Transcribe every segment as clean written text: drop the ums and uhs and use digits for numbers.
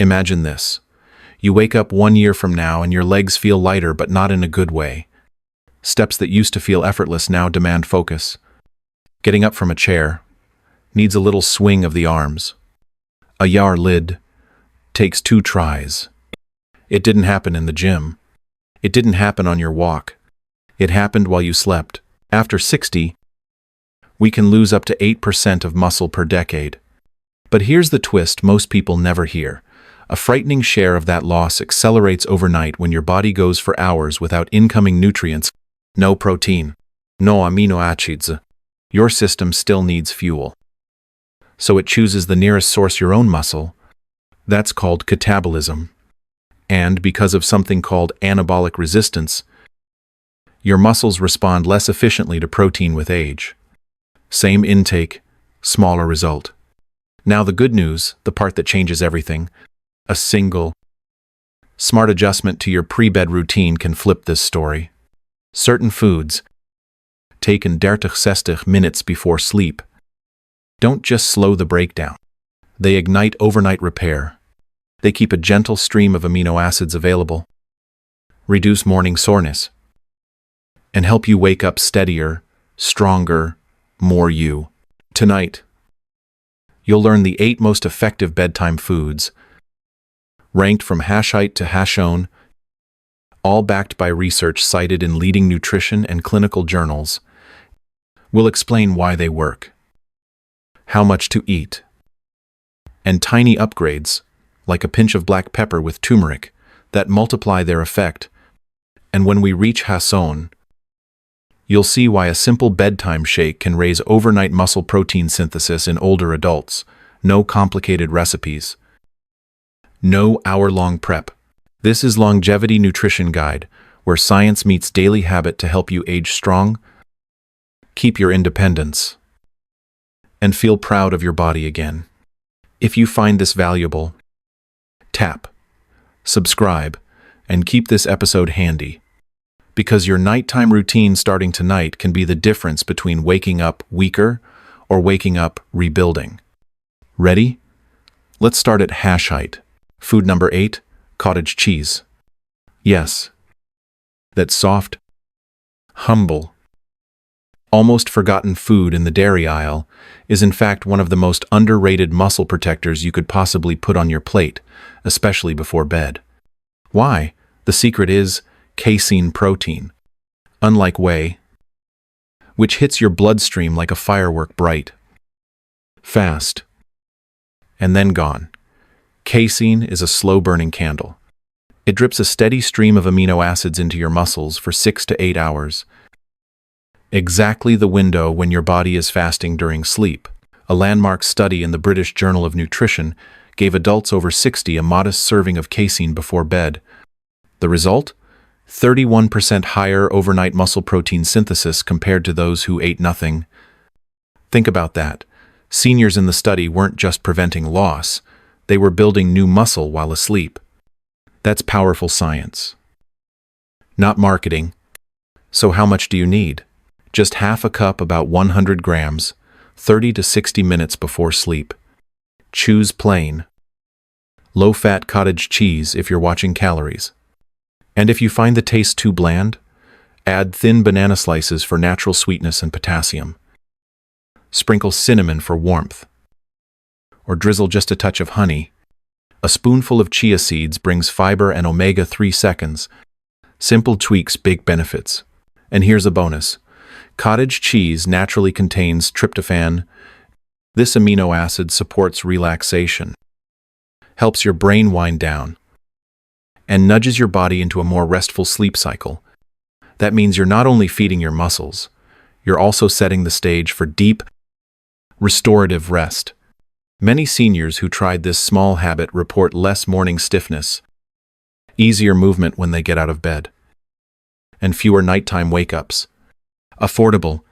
Imagine this. You wake up 1 year from now and your legs feel lighter but not in a good way. Steps that used to feel effortless now demand focus. Getting up from a chair needs a little swing of the arms. A yar lid takes 2 tries. It didn't happen in the gym. It didn't happen on your walk. It happened while you slept. After 60, we can lose up to 8% of muscle per decade. But here's the twist most people never hear. A frightening share of that loss accelerates overnight when your body goes for hours without incoming nutrients. No protein, no amino acids. Your system still needs fuel. So it chooses the nearest source, your own muscle. That's called catabolism. And because of something called anabolic resistance, your muscles respond less efficiently to protein with age. Same intake, smaller result. Now the good news, the part that changes everything, a single, smart adjustment to your pre-bed routine can flip this story. Certain foods, taken 30-60 minutes before sleep, don't just slow the breakdown. They ignite overnight repair. They keep a gentle stream of amino acids available, reduce morning soreness, and help you wake up steadier, stronger, more you. Tonight, you'll learn the 8 most effective bedtime foods, ranked from Hashite to Hashone, all backed by research cited in leading nutrition and clinical journals. We'll explain why they work, how much to eat, and tiny upgrades, like a pinch of black pepper with turmeric, that multiply their effect. And when we reach Hashone, you'll see why a simple bedtime shake can raise overnight muscle protein synthesis in older adults. No complicated recipes. No hour-long prep. This is Longevity Nutrition Guide, where science meets daily habit to help you age strong, keep your independence, and feel proud of your body again. If you find this valuable, tap, subscribe, and keep this episode handy. Because your nighttime routine starting tonight can be the difference between waking up weaker or waking up rebuilding. Ready? Let's start at Hashite. Food number 8, cottage cheese. Yes, that soft, humble, almost forgotten food in the dairy aisle is in fact one of the most underrated muscle protectors you could possibly put on your plate, especially before bed. Why? The secret is casein protein. Unlike whey, which hits your bloodstream like a firework, bright, fast, and then gone. Casein is a slow-burning candle. It drips a steady stream of amino acids into your muscles for 6 to 8 hours. Exactly the window when your body is fasting during sleep. A landmark study in the British Journal of Nutrition gave adults over 60 a modest serving of casein before bed. The result? 31% higher overnight muscle protein synthesis compared to those who ate nothing. Think about that. Seniors in the study weren't just preventing loss, they were building new muscle while asleep. That's powerful science. Not marketing. So how much do you need? Just half a cup, about 100 grams, 30 to 60 minutes before sleep. Choose plain, low-fat cottage cheese if you're watching calories. And if you find the taste too bland, add thin banana slices for natural sweetness and potassium. Sprinkle cinnamon for warmth. Or drizzle just a touch of honey. A spoonful of chia seeds brings fiber and omega-3 seconds. Simple tweaks, big benefits. And here's a bonus. Cottage cheese naturally contains tryptophan. This amino acid supports relaxation, helps your brain wind down, and nudges your body into a more restful sleep cycle. That means you're not only feeding your muscles, you're also setting the stage for deep, restorative rest. Many seniors who tried this small habit report less morning stiffness, easier movement when they get out of bed, and fewer nighttime wake-ups. Affordable,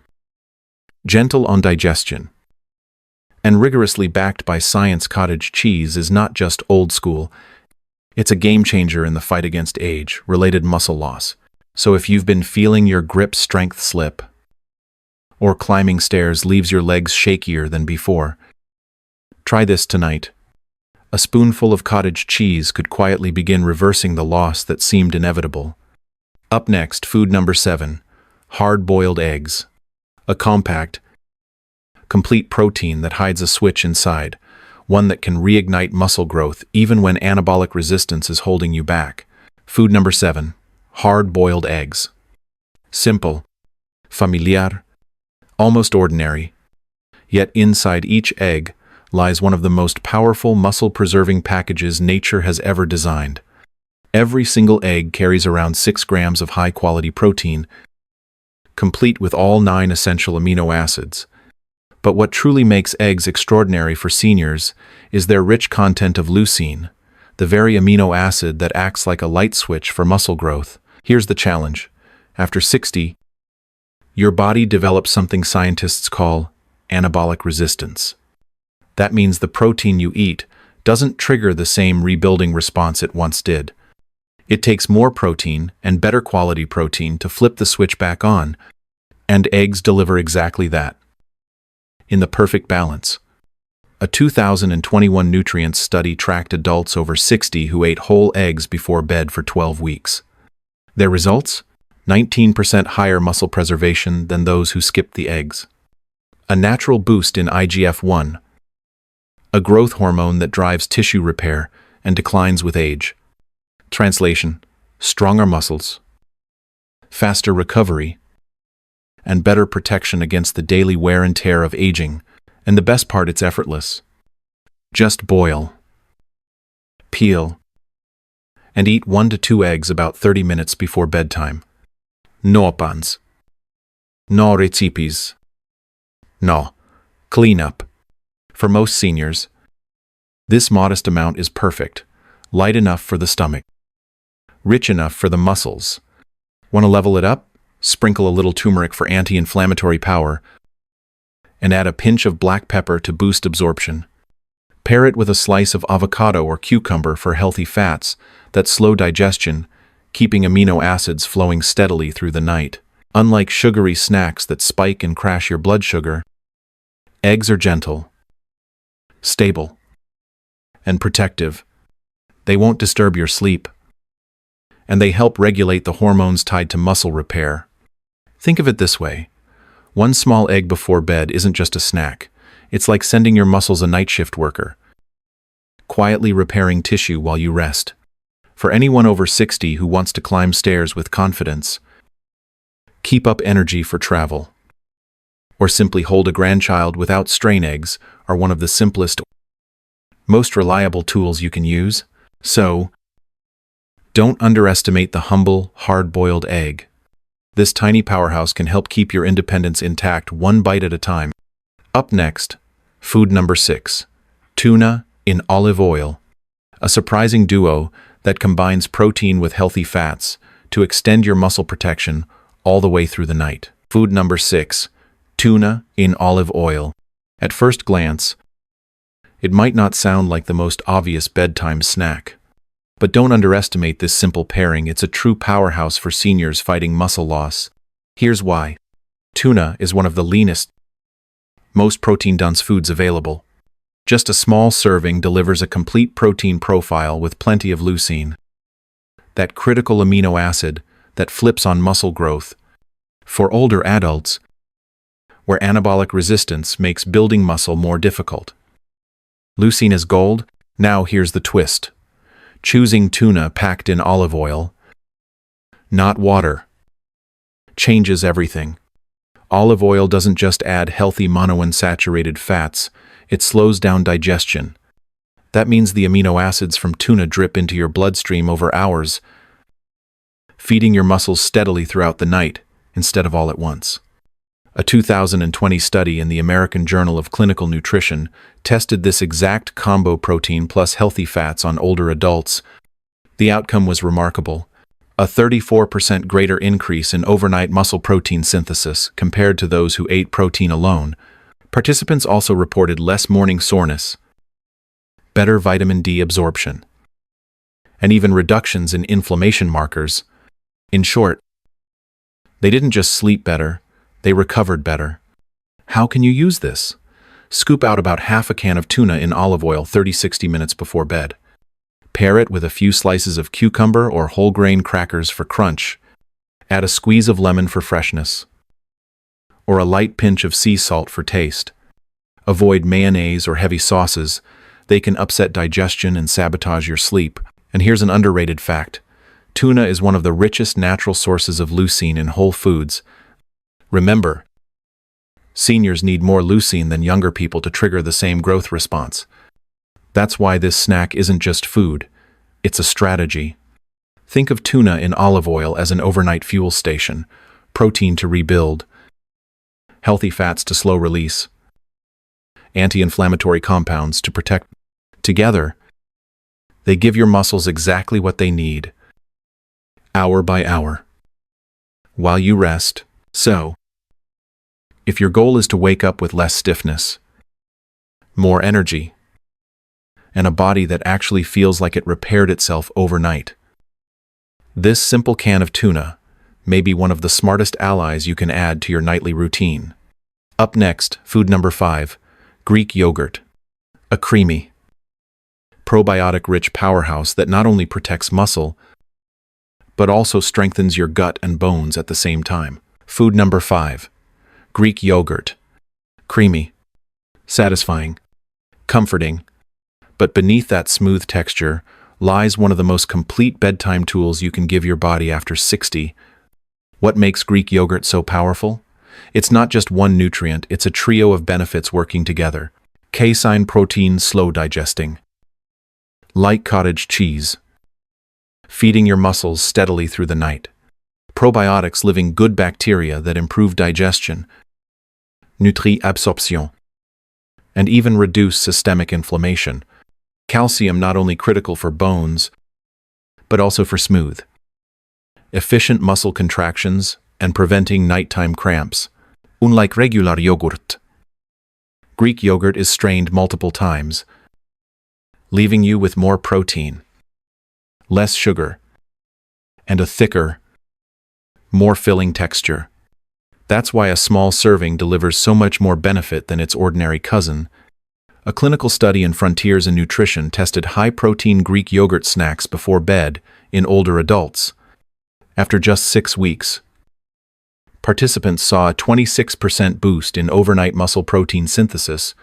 gentle on digestion, and rigorously backed by science. Cottage cheese is not just old school, it's a game changer in the fight against age-related muscle loss. So if you've been feeling your grip strength slip, or climbing stairs leaves your legs shakier than before, try this tonight. A spoonful of cottage cheese could quietly begin reversing the loss that seemed inevitable. Up next, food number 7, hard-boiled eggs. A compact, complete protein that hides a switch inside, one that can reignite muscle growth even when anabolic resistance is holding you back. Food number 7, hard-boiled eggs. Simple, familiar, almost ordinary, yet inside each egg lies one of the most powerful muscle-preserving packages nature has ever designed. Every single egg carries around 6 grams of high-quality protein, complete with all 9 essential amino acids. But what truly makes eggs extraordinary for seniors is their rich content of leucine, the very amino acid that acts like a light switch for muscle growth. Here's the challenge. After 60, your body develops something scientists call anabolic resistance. That means the protein you eat doesn't trigger the same rebuilding response it once did. It takes more protein and better quality protein to flip the switch back on, and eggs deliver exactly that. In the perfect balance. A 2021 nutrients study tracked adults over 60 who ate whole eggs before bed for 12 weeks. Their results? 19% higher muscle preservation than those who skipped the eggs. A natural boost in IGF-1, a growth hormone that drives tissue repair and declines with age. Translation: stronger muscles, faster recovery, and better protection against the daily wear and tear of aging. And the best part, it's effortless. Just boil, peel, and eat 1 to 2 eggs about 30 minutes before bedtime. No pans. No recipes. No cleanup. For most seniors, this modest amount is perfect, light enough for the stomach, rich enough for the muscles. Want to level it up? Sprinkle a little turmeric for anti-inflammatory power, and add a pinch of black pepper to boost absorption. Pair it with a slice of avocado or cucumber for healthy fats that slow digestion, keeping amino acids flowing steadily through the night. Unlike sugary snacks that spike and crash your blood sugar, eggs are gentle, stable, and protective. They won't disturb your sleep, and they help regulate the hormones tied to muscle repair. Think of it this way. 1 small egg before bed isn't just a snack. It's like sending your muscles a night shift worker, quietly repairing tissue while you rest. For anyone over 60 who wants to climb stairs with confidence, keep up energy for travel, or simply hold a grandchild without strain, eggs are one of the simplest, most reliable tools you can use. So, don't underestimate the humble, hard-boiled egg. This tiny powerhouse can help keep your independence intact 1 bite at a time. Up next, food number 6, tuna in olive oil. A surprising duo that combines protein with healthy fats to extend your muscle protection all the way through the night. Food number 6, tuna in olive oil. At first glance, it might not sound like the most obvious bedtime snack. But don't underestimate this simple pairing. It's a true powerhouse for seniors fighting muscle loss. Here's why. Tuna is one of the leanest, most protein-dense foods available. Just a small serving delivers a complete protein profile with plenty of leucine, that critical amino acid that flips on muscle growth. For older adults, where anabolic resistance makes building muscle more difficult. Leucine is gold. Now here's the twist. Choosing tuna packed in olive oil, not water, changes everything. Olive oil doesn't just add healthy monounsaturated fats, it slows down digestion. That means the amino acids from tuna drip into your bloodstream over hours, feeding your muscles steadily throughout the night, instead of all at once. A 2020 study in the American Journal of Clinical Nutrition tested this exact combo, protein plus healthy fats, on older adults. The outcome was remarkable. A 34% greater increase in overnight muscle protein synthesis compared to those who ate protein alone. Participants also reported less morning soreness, better vitamin D absorption, and even reductions in inflammation markers. In short, they didn't just sleep better, they recovered better. How can you use this? Scoop out about half a can of tuna in olive oil 30-60 minutes before bed. Pair it with a few slices of cucumber or whole grain crackers for crunch. Add a squeeze of lemon for freshness, or a light pinch of sea salt for taste. Avoid mayonnaise or heavy sauces. They can upset digestion and sabotage your sleep. And here's an underrated fact. Tuna is one of the richest natural sources of leucine in whole foods. Remember, seniors need more leucine than younger people to trigger the same growth response. That's why this snack isn't just food, it's a strategy. Think of tuna in olive oil as an overnight fuel station, protein to rebuild, healthy fats to slow release, anti-inflammatory compounds to protect. Together, they give your muscles exactly what they need, hour by hour, while you rest. So, if your goal is to wake up with less stiffness, more energy, and a body that actually feels like it repaired itself overnight, this simple can of tuna may be one of the smartest allies you can add to your nightly routine. Up next, food number 5, Greek yogurt. A creamy, probiotic-rich powerhouse that not only protects muscle, but also strengthens your gut and bones at the same time. Food number 5, Greek yogurt. Creamy, satisfying, comforting, but beneath that smooth texture lies one of the most complete bedtime tools you can give your body after 60. What makes Greek yogurt so powerful? It's not just one nutrient, it's a trio of benefits working together. Casein protein slow digesting, like cottage cheese, feeding your muscles steadily through the night. Probiotics living good bacteria that improve digestion, nutri-absorption, and even reduce systemic inflammation. Calcium not only critical for bones, but also for smooth, efficient muscle contractions and preventing nighttime cramps. Unlike regular yogurt, Greek yogurt is strained multiple times, leaving you with more protein, less sugar, and a thicker, more filling texture. That's why a small serving delivers so much more benefit than its ordinary cousin. A clinical study in Frontiers in Nutrition tested high-protein Greek yogurt snacks before bed in older adults. After just 6 weeks, participants saw a 26% boost in overnight muscle protein synthesis,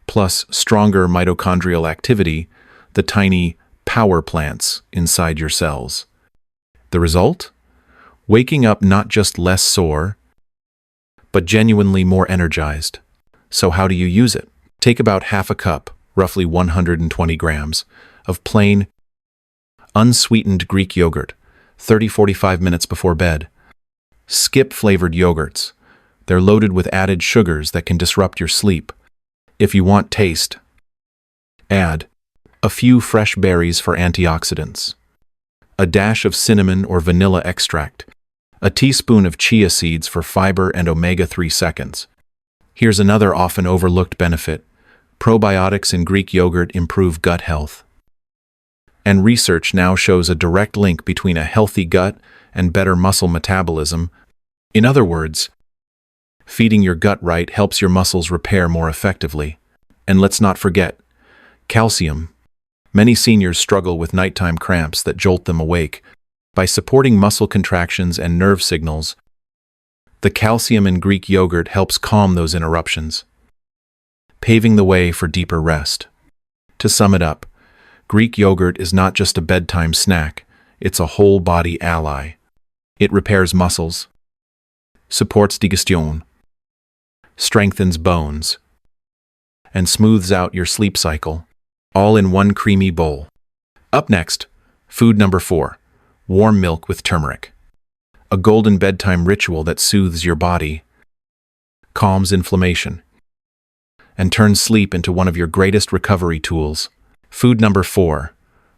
plus stronger mitochondrial activity, the tiny power plants inside your cells. The result? Waking up not just less sore, but genuinely more energized. So how do you use it? Take about half a cup, roughly 120 grams, of plain, unsweetened Greek yogurt, 30-45 minutes before bed. Skip flavored yogurts. They're loaded with added sugars that can disrupt your sleep. If you want taste, add a few fresh berries for antioxidants, a dash of cinnamon or vanilla extract, a teaspoon of chia seeds for fiber and omega-3 seconds. Here's another often overlooked benefit. Probiotics in Greek yogurt improve gut health. And research now shows a direct link between a healthy gut and better muscle metabolism. In other words, feeding your gut right helps your muscles repair more effectively. And let's not forget, calcium. Many seniors struggle with nighttime cramps that jolt them awake. By supporting muscle contractions and nerve signals, the calcium in Greek yogurt helps calm those interruptions, paving the way for deeper rest. To sum it up, Greek yogurt is not just a bedtime snack, it's a whole-body ally. It repairs muscles, supports digestion, strengthens bones, and smooths out your sleep cycle, all in one creamy bowl. Up next, food number 4, warm milk with turmeric. A golden bedtime ritual that soothes your body, calms inflammation, and turns sleep into one of your greatest recovery tools. Food number 4,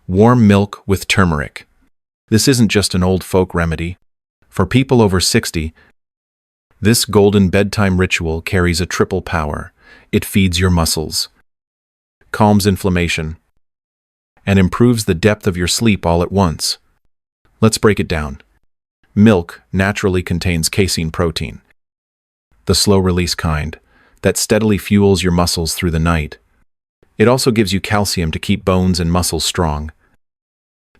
warm milk with turmeric. This isn't just an old folk remedy. For people over 60, this golden bedtime ritual carries a triple power. It feeds your muscles, calms inflammation, and improves the depth of your sleep all at once. Let's break it down. Milk naturally contains casein protein, the slow-release kind that steadily fuels your muscles through the night. It also gives you calcium to keep bones and muscles strong.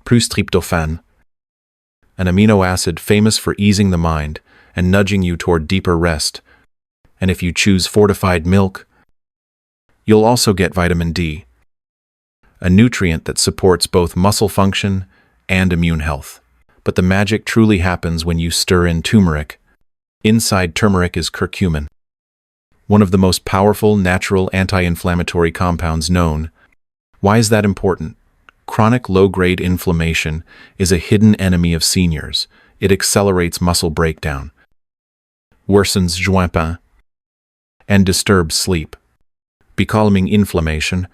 Plus tryptophan, an amino acid famous for easing the mind and nudging you toward deeper rest. And if you choose fortified milk, you'll also get vitamin D, a nutrient that supports both muscle function and immune health. But the magic truly happens when you stir in turmeric. Inside turmeric is curcumin, one of the most powerful natural anti-inflammatory compounds known. Why is that important? Chronic low-grade inflammation is a hidden enemy of seniors. It accelerates muscle breakdown, worsens joint pain, and disturbs sleep. Becalming inflammation,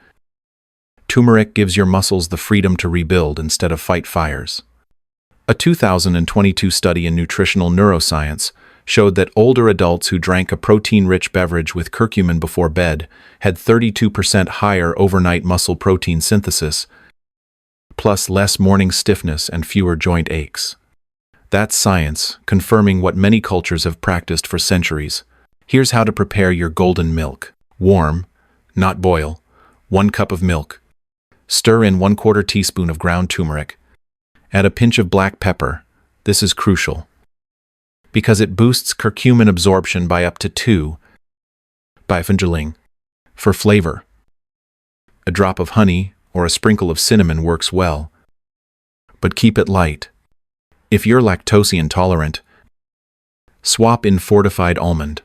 turmeric gives your muscles the freedom to rebuild instead of fight fires. A 2022 study in nutritional neuroscience showed that older adults who drank a protein-rich beverage with curcumin before bed had 32% higher overnight muscle protein synthesis, plus less morning stiffness and fewer joint aches. That's science, confirming what many cultures have practiced for centuries. Here's how to prepare your golden milk. Warm, not boil, 1 cup of milk. Stir in 1/4 teaspoon of ground turmeric. Add a pinch of black pepper. This is crucial, because it boosts curcumin absorption by up to 2 bifingerling. For flavor, a drop of honey or a sprinkle of cinnamon works well, but keep it light. If you're lactose intolerant, swap in fortified almond,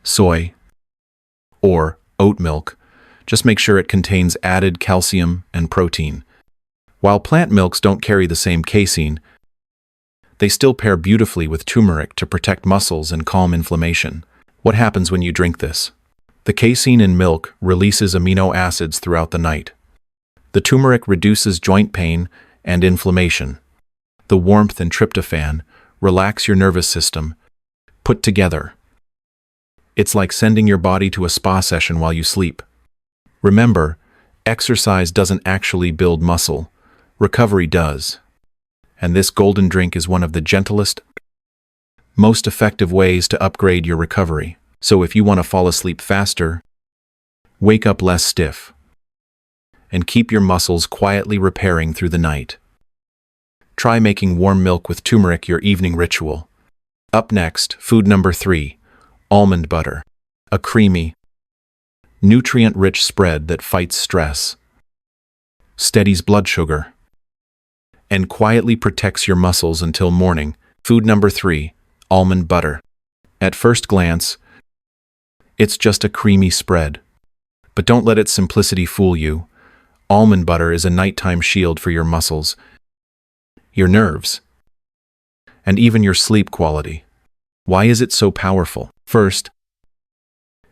soy, or oat milk. Just make sure it contains added calcium and protein. While plant milks don't carry the same casein, they still pair beautifully with turmeric to protect muscles and calm inflammation. What happens when you drink this? The casein in milk releases amino acids throughout the night. The turmeric reduces joint pain and inflammation. The warmth and tryptophan relax your nervous system. Put together, it's like sending your body to a spa session while you sleep. Remember, exercise doesn't actually build muscle. Recovery does. And this golden drink is one of the gentlest, most effective ways to upgrade your recovery. So if you want to fall asleep faster, wake up less stiff, and keep your muscles quietly repairing through the night, try making warm milk with turmeric your evening ritual. Up next, food number 3, almond butter. A creamy, nutrient-rich spread that fights stress, steadies blood sugar, and quietly protects your muscles until morning. Food number 3, almond butter. At first glance, it's just a creamy spread. But don't let its simplicity fool you. Almond butter is a nighttime shield for your muscles, your nerves, and even your sleep quality. Why is it so powerful? First,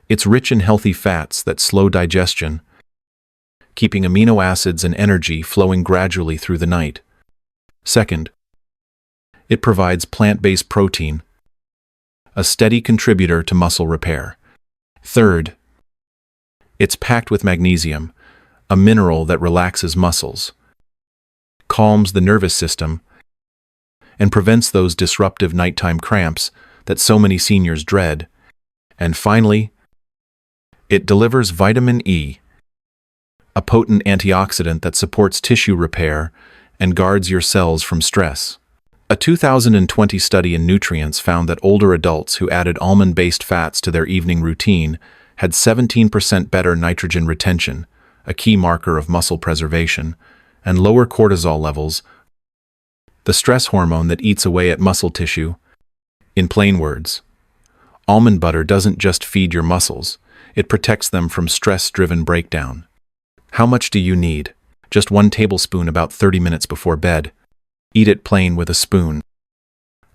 it's rich in healthy fats that slow digestion, keeping amino acids and energy flowing gradually through the night. Second, it provides plant-based protein, a steady contributor to muscle repair. Third, it's packed with magnesium, a mineral that relaxes muscles, calms the nervous system, and prevents those disruptive nighttime cramps that so many seniors dread. And finally, it delivers vitamin E, a potent antioxidant that supports tissue repair and guards your cells from stress. A 2020 study in Nutrients found that older adults who added almond-based fats to their evening routine had 17% better nitrogen retention, a key marker of muscle preservation, and lower cortisol levels, the stress hormone that eats away at muscle tissue. In plain words, almond butter doesn't just feed your muscles, it protects them from stress-driven breakdown. How much do you need? Just 1 tablespoon about 30 minutes before bed. Eat it plain with a spoon,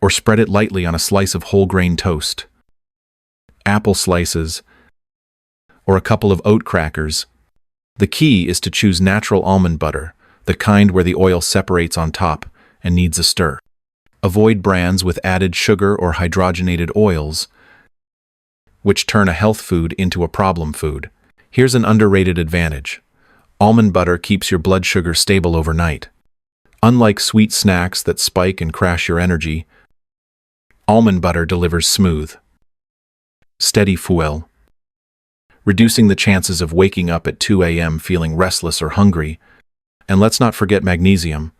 or spread it lightly on a slice of whole grain toast, apple slices, or a couple of oat crackers. The key is to choose natural almond butter, the kind where the oil separates on top and needs a stir. Avoid brands with added sugar or hydrogenated oils, which turn a health food into a problem food. Here's an underrated advantage. Almond butter keeps your blood sugar stable overnight. Unlike sweet snacks that spike and crash your energy, almond butter delivers smooth, steady fuel. reducing the chances of waking up at 2 a.m. feeling restless or hungry. And let's not forget magnesium.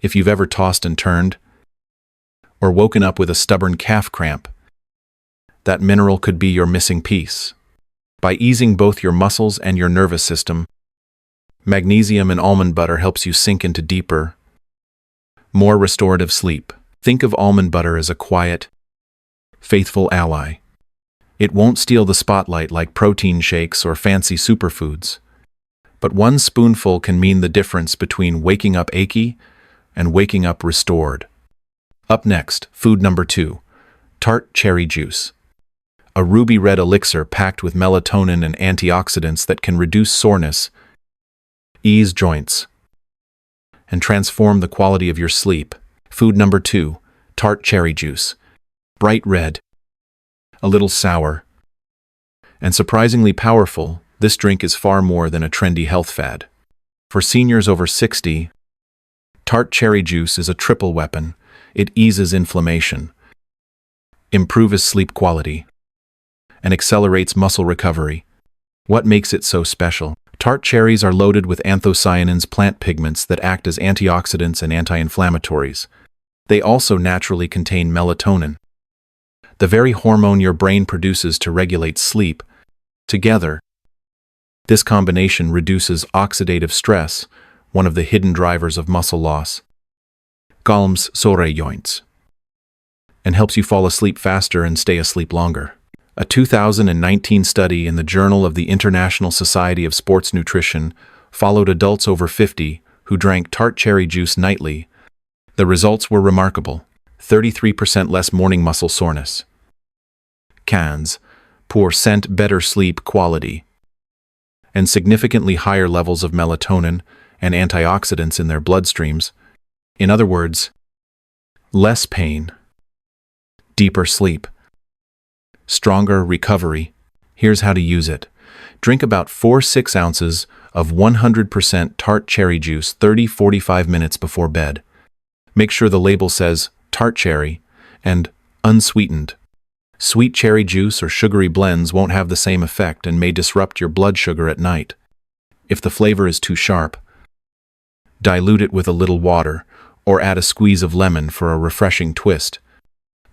If you've ever tossed and turned, or woken up with a stubborn calf cramp, that mineral could be your missing piece. By easing both your muscles and your nervous system, magnesium in almond butter helps you sink into deeper, more restorative sleep. Think of almond butter as a quiet, faithful ally. It won't steal the spotlight like protein shakes or fancy superfoods. But one spoonful can mean the difference between waking up achy and waking up restored. Up next, food number 2, tart cherry juice. A ruby red elixir packed with melatonin and antioxidants that can reduce soreness, ease joints, and transform the quality of your sleep. Food number 2, tart cherry juice. Bright red, a little sour, and surprisingly powerful, this drink is far more than a trendy health fad. For seniors over 60, tart cherry juice is a triple weapon. It eases inflammation, improves sleep quality, and accelerates muscle recovery. What makes it so special? Tart cherries are loaded with anthocyanins, plant pigments that act as antioxidants and anti-inflammatories. They also naturally contain melatonin, the very hormone your brain produces to regulate sleep. Together, this combination reduces oxidative stress, one of the hidden drivers of muscle loss, calms sore joints, and helps you fall asleep faster and stay asleep longer. A 2019 study in the Journal of the International Society of Sports Nutrition followed adults over 50 who drank tart cherry juice nightly. The results were remarkable: 33% less morning muscle soreness, cans, poor scent, better sleep quality, and significantly higher levels of melatonin and antioxidants in their bloodstreams. In other words, less pain, deeper sleep, stronger recovery. Here's how to use it. Drink about 4-6 ounces of 100% tart cherry juice 30-45 minutes before bed. Make sure the label says tart cherry and unsweetened. Sweet cherry juice or sugary blends won't have the same effect and may disrupt your blood sugar at night. If the flavor is too sharp, dilute it with a little water or add a squeeze of lemon for a refreshing twist.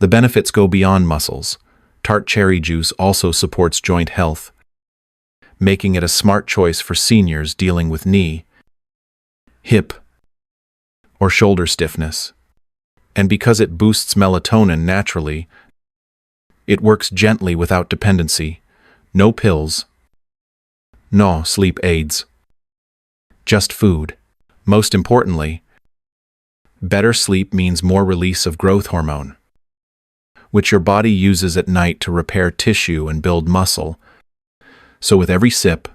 The benefits go beyond muscles. Tart cherry juice also supports joint health, making it a smart choice for seniors dealing with knee, hip, or shoulder stiffness. And because it boosts melatonin naturally, it works gently without dependency. No pills, no sleep aids, just food. Most importantly, better sleep means more release of growth hormone, which your body uses at night to repair tissue and build muscle. So with every sip,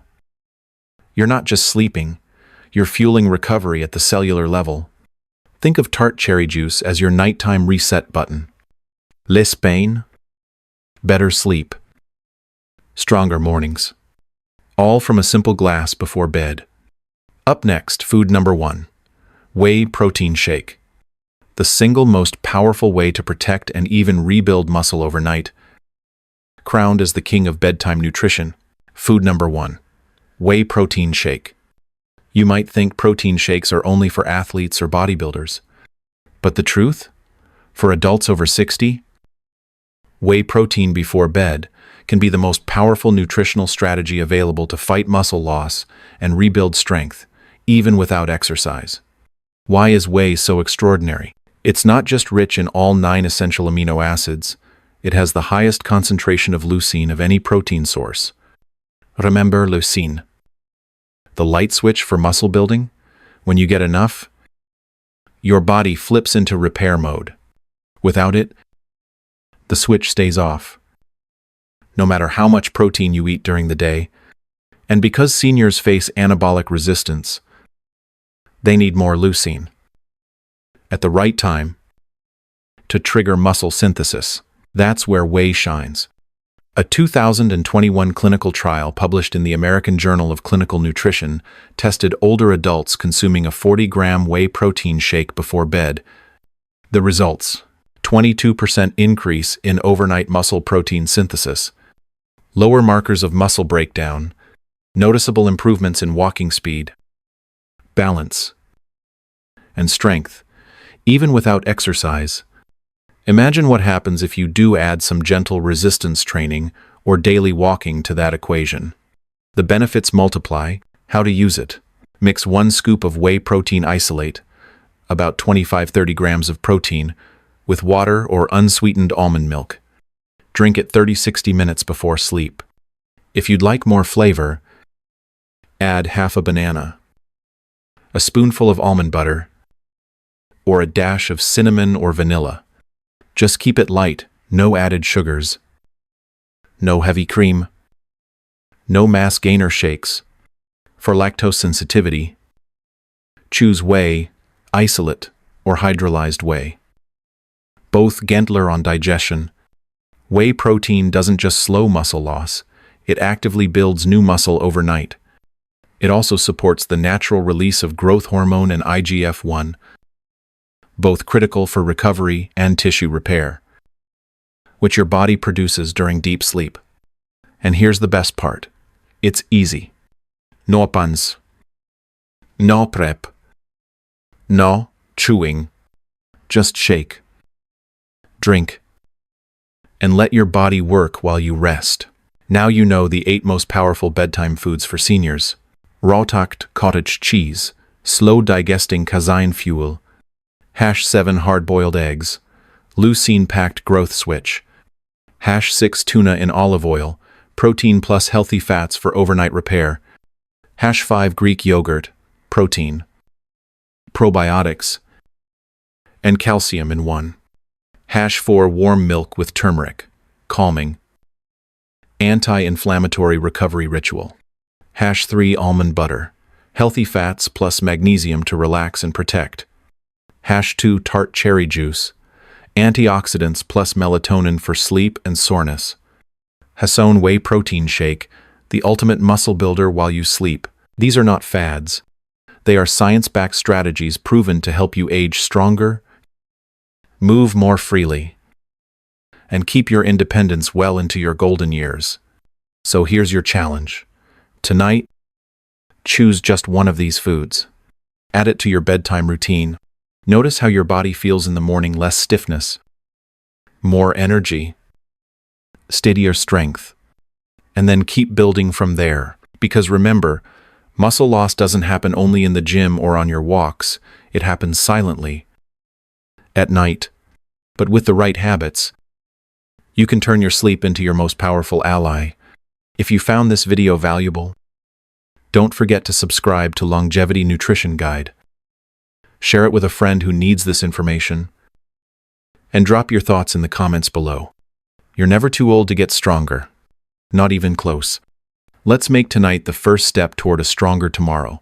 you're not just sleeping, you're fueling recovery at the cellular level. Think of tart cherry juice as your nighttime reset button. Less pain, better sleep, stronger mornings. All from a simple glass before bed. Up next, food number 1, whey protein shake. The single most powerful way to protect and even rebuild muscle overnight. Crowned as the king of bedtime nutrition. Food number 1, whey protein shake. You might think protein shakes are only for athletes or bodybuilders. But the truth? For adults over 60, whey protein before bed can be the most powerful nutritional strategy available to fight muscle loss and rebuild strength, even without exercise. Why is whey so extraordinary? It's not just rich in all 9 essential amino acids, it has the highest concentration of leucine of any protein source. Remember leucine, the light switch for muscle building? When you get enough, your body flips into repair mode. Without it, the switch stays off, no matter how much protein you eat during the day. And because seniors face anabolic resistance, they need more leucine at the right time to trigger muscle synthesis. That's where whey shines. A 2021 clinical trial published in the American Journal of Clinical Nutrition tested older adults consuming a 40-gram whey protein shake before bed. The results: 22% increase in overnight muscle protein synthesis, lower markers of muscle breakdown, noticeable improvements in walking speed, balance, and strength, even without exercise. Imagine what happens if you do add some gentle resistance training or daily walking to that equation. The benefits multiply. How to use it. Mix 1 scoop of whey protein isolate, about 25-30 grams of protein, with water or unsweetened almond milk. Drink it 30-60 minutes before sleep. If you'd like more flavor, add half a banana, a spoonful of almond butter, or a dash of cinnamon or vanilla. Just keep it light, no added sugars, no heavy cream, no mass gainer shakes. For lactose sensitivity, choose whey, isolate, or hydrolyzed whey. Both gentler on digestion. Whey protein doesn't just slow muscle loss, it actively builds new muscle overnight. It also supports the natural release of growth hormone and IGF-1, both critical for recovery and tissue repair, which your body produces during deep sleep. And here's the best part. It's easy. No puns. No prep. No chewing. Just shake, drink, and let your body work while you rest. Now you know the 8 most powerful bedtime foods for seniors. Raw-tucked cottage cheese, slow-digesting casein fuel, #7 hard-boiled eggs, leucine-packed growth switch, #6 tuna in olive oil, protein plus healthy fats for overnight repair, #5 Greek yogurt, protein, probiotics, and calcium in one, #4 warm milk with turmeric, calming, anti-inflammatory recovery ritual, #3 almond butter, healthy fats plus magnesium to relax and protect, #2 tart cherry juice, antioxidants plus melatonin for sleep and soreness, #1 whey protein shake, the ultimate muscle builder while you sleep. These are not fads. They are science-backed strategies proven to help you age stronger, move more freely, and keep your independence well into your golden years. So here's your challenge. Tonight, choose just one of these foods. Add it to your bedtime routine. Notice how your body feels in the morning: less stiffness, more energy, steadier strength, and then keep building from there. Because remember, muscle loss doesn't happen only in the gym or on your walks, it happens silently, at night. But with the right habits, you can turn your sleep into your most powerful ally. If you found this video valuable, don't forget to subscribe to Longevity Nutrition Guide. Share it with a friend who needs this information, and drop your thoughts in the comments below. You're never too old to get stronger. Not even close. Let's make tonight the first step toward a stronger tomorrow.